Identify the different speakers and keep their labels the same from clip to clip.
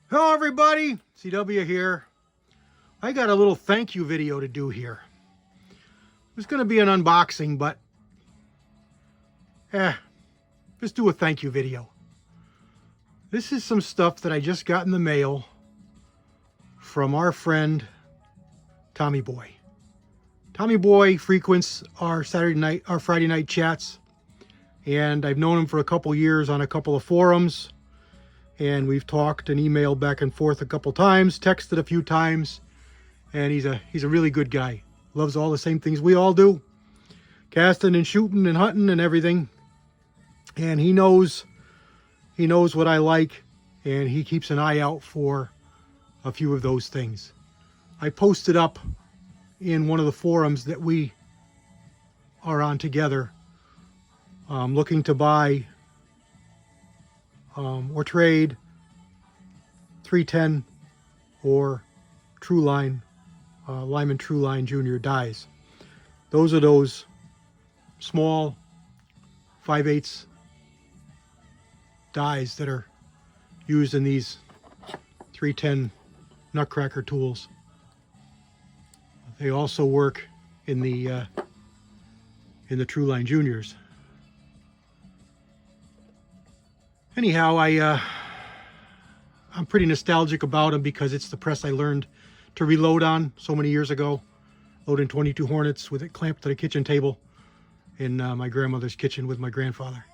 Speaker 1: Hello everybody, CW here. I got a little thank you video to do here. It's going to be an unboxing, but just do a thank you video. This is some stuff that I just got in the mail from our friend Tommeboy. Tommeboy frequents our Friday night chats, and I've known him for a couple years on a couple of forums. And we've talked and emailed back and forth a couple times, texted a few times, and he's a really good guy. Loves all the same things we all do, casting and shooting and hunting and everything. And he knows what I like, and he keeps an eye out for a few of those things. I posted up in one of the forums that we are on together, looking to buy or trade 310 or Truline, Lyman Truline Junior dies. Those are those small 5/8 dies that are used in these 310 nutcracker tools. They also work in the Truline Juniors. Anyhow, I'm pretty nostalgic about them because it's the press I learned to reload on so many years ago. Loading 22 Hornets with it clamped to the kitchen table in my grandmother's kitchen with my grandfather.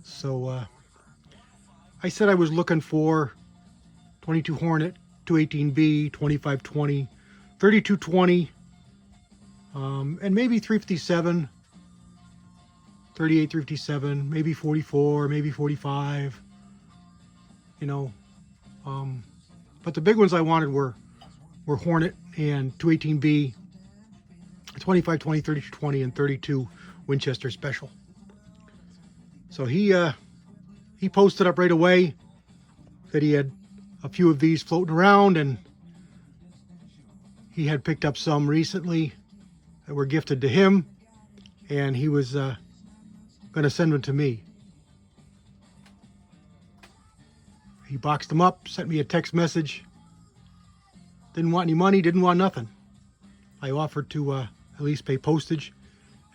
Speaker 1: So I said I was looking for 22 Hornet, 218B, 2520, 3220, and maybe 357. 38, 357, maybe 44, maybe 45, but the big ones I wanted were Hornet and 218B, 2520, 3220, and 32 Winchester Special. So he posted up right away that he had a few of these floating around, and he had picked up some recently that were gifted to him, and he was going to send them to me. He boxed them up, sent me a text message. Didn't want any money, didn't want nothing. I offered to at least pay postage,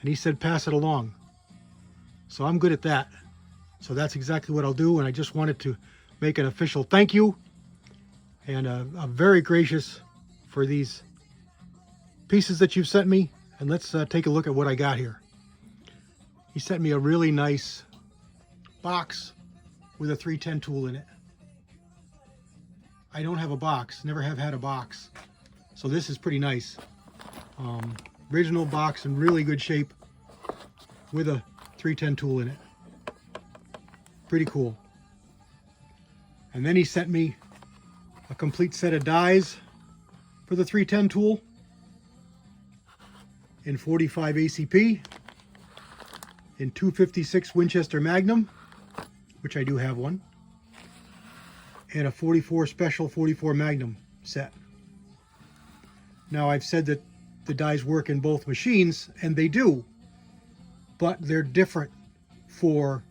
Speaker 1: and he said pass it along. So I'm good at that. So that's exactly what I'll do, and I just wanted to make an official thank you, and I'm very gracious for these pieces that you've sent me. And let's take a look at what I got here. He sent me a really nice box with a 310 tool in it. I don't have a box, never have had a box. So this is pretty nice. Original box in really good shape with a 310 tool in it. Pretty cool. And then he sent me a complete set of dies for the 310 tool in 45 ACP. In 256 Winchester Magnum, which I do have one, and a 44 Special 44 Magnum set. Now, I've said that the dies work in both machines, and they do, but they're different for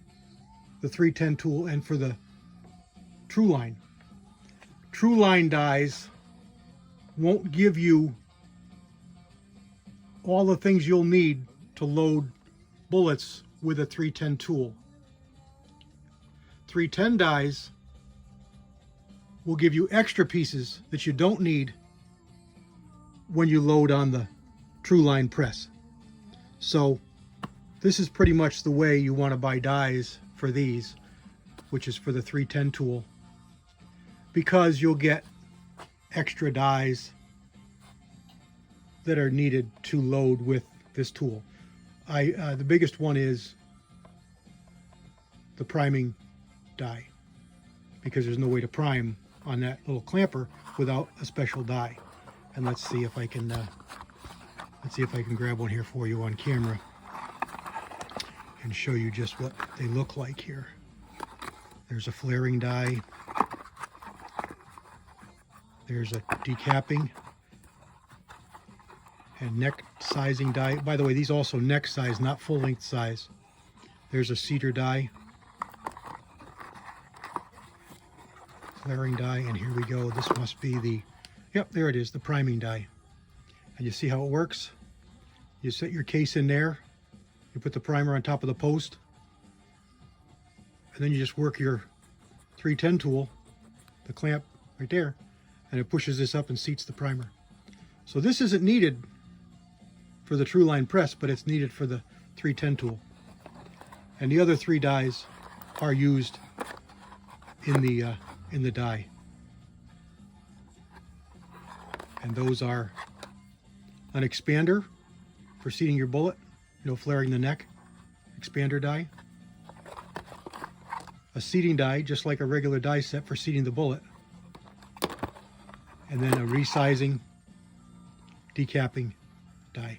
Speaker 1: the 310 tool and for the Truline. Truline dies won't give you all the things you'll need to load bullets with a 310 tool. 310 dies will give you extra pieces that you don't need when you load on the Truline press. So this is pretty much the way you want to buy dies for these, which is for the 310 tool, because you'll get extra dies that are needed to load with this tool. The biggest one is the priming die, because there's no way to prime on that little clamper without a special die. And let's see if I can grab one here for you on camera and show you just what they look like here. There's a flaring die. There's a decapping and neck sizing die. By the way, these also neck size, not full length size. There's a cedar die. flaring die, and here we go. This must be the, yep, there it is, the priming die. And you see how it works? You set your case in there, you put the primer on top of the post, and then you just work your 310 tool, the clamp right there, and it pushes this up and seats the primer. So this isn't needed for the True Line press, but it's needed for the 310 tool. And the other 3 dies are used in the die. And those are an expander for seating your bullet, flaring the neck, expander die. A seating die, just like a regular die set for seating the bullet. And then a resizing, decapping die.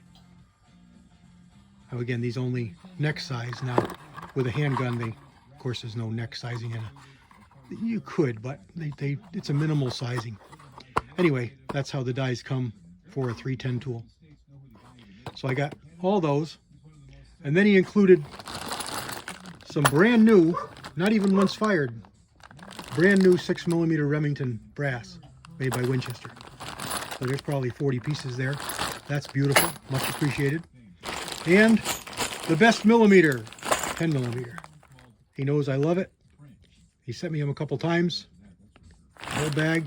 Speaker 1: Now again, these only neck size. Now with a handgun, of course there's no neck sizing in it. You could, but it's a minimal sizing. Anyway, that's how the dies come for a 310 tool. So I got all those, and then he included some brand new, not even once fired, brand new 6mm Remington brass made by Winchester. So there's probably 40 pieces there. That's beautiful, much appreciated. And the best millimeter, 10mm. He knows I love it. He sent me them a couple times. Whole bag,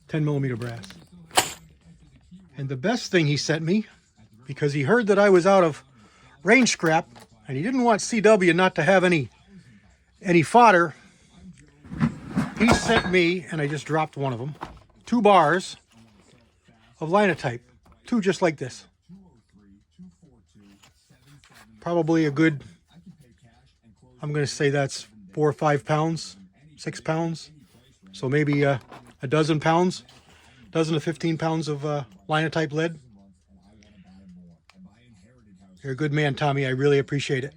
Speaker 1: 10mm brass. And the best thing he sent me, because he heard that I was out of range scrap, and he didn't want CW not to have any fodder, he sent me, and I just dropped one of them, 2 bars of linotype, 2 just like this. Probably a good, I'm going to say that's 4 or 5 pounds, 6 pounds. So maybe a dozen pounds, dozen to 15 pounds of linotype lead. You're a good man, Tommy. I really appreciate it.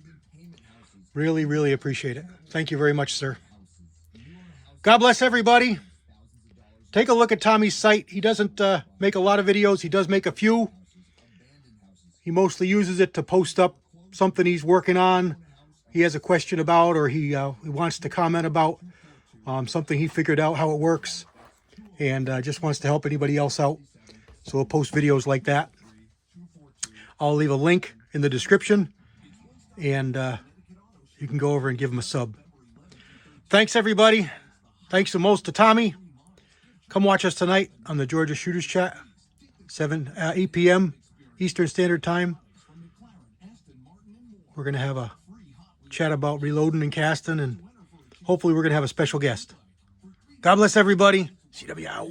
Speaker 1: Really, really appreciate it. Thank you very much, sir. God bless everybody. Take a look at Tommy's site. He doesn't make a lot of videos. He does make a few. He mostly uses it to post up something he's working on, he has a question about, or he wants to comment about something he figured out how it works, and just wants to help anybody else out. So we'll post videos like that. I'll leave a link in the description, and you can go over and give him a sub. Thanks, everybody. Thanks the most to Tommy. Come watch us tonight on the Georgia Shooters Chat, 8 p.m. Eastern Standard Time. We're going to have a chat about reloading and casting, and hopefully we're going to have a special guest. God bless everybody. CW out.